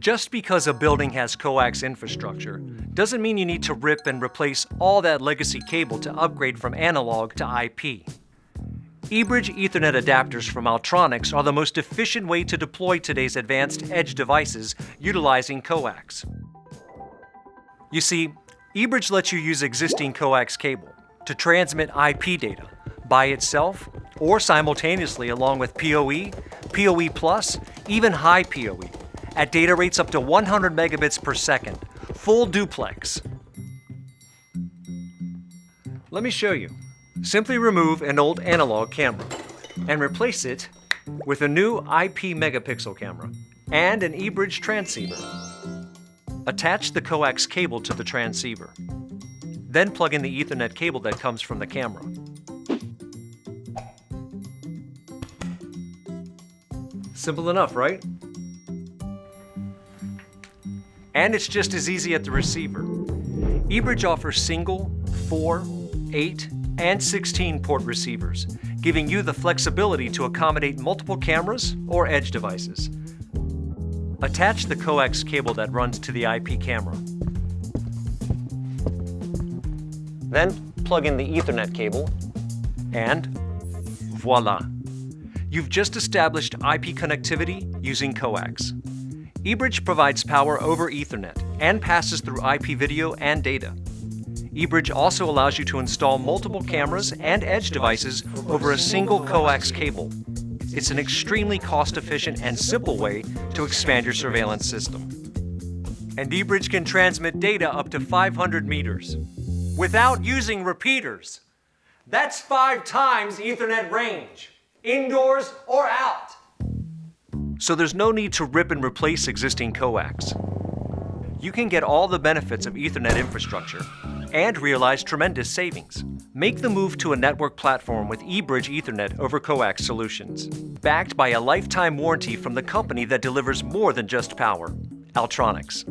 Just because a building has coax infrastructure doesn't mean you need to rip and replace all that legacy cable to upgrade from analog to IP. eBridge Ethernet adapters from Altronix are the most efficient way to deploy today's advanced edge devices utilizing coax. You see, eBridge lets you use existing coax cable to transmit IP data by itself or simultaneously along with PoE, PoE+, even Hi-PoE, at data rates up to 100 megabits per second, full duplex. Let me show you. Simply remove an old analog camera and replace it with a new IP megapixel camera and an eBridge transceiver. Attach the coax cable to the transceiver. Then plug in the Ethernet cable that comes from the camera. Simple enough, right? And it's just as easy at the receiver. eBridge offers single, 4, 8, and 16 port receivers, giving you the flexibility to accommodate multiple cameras or edge devices. Attach the coax cable that runs to the IP camera. Then plug in the Ethernet cable, and voila! You've just established IP connectivity using coax. eBridge provides power over Ethernet and passes through IP video and data. eBridge also allows you to install multiple cameras and edge devices over a single coax cable. It's an extremely cost-efficient and simple way to expand your surveillance system. And eBridge can transmit data up to 500 meters without using repeaters. That's 5 times Ethernet range, indoors or out. So there's no need to rip and replace existing coax. You can get all the benefits of Ethernet infrastructure and realize tremendous savings. Make the move to a network platform with eBridge Ethernet over coax solutions, backed by a lifetime warranty from the company that delivers more than just power, Altronix.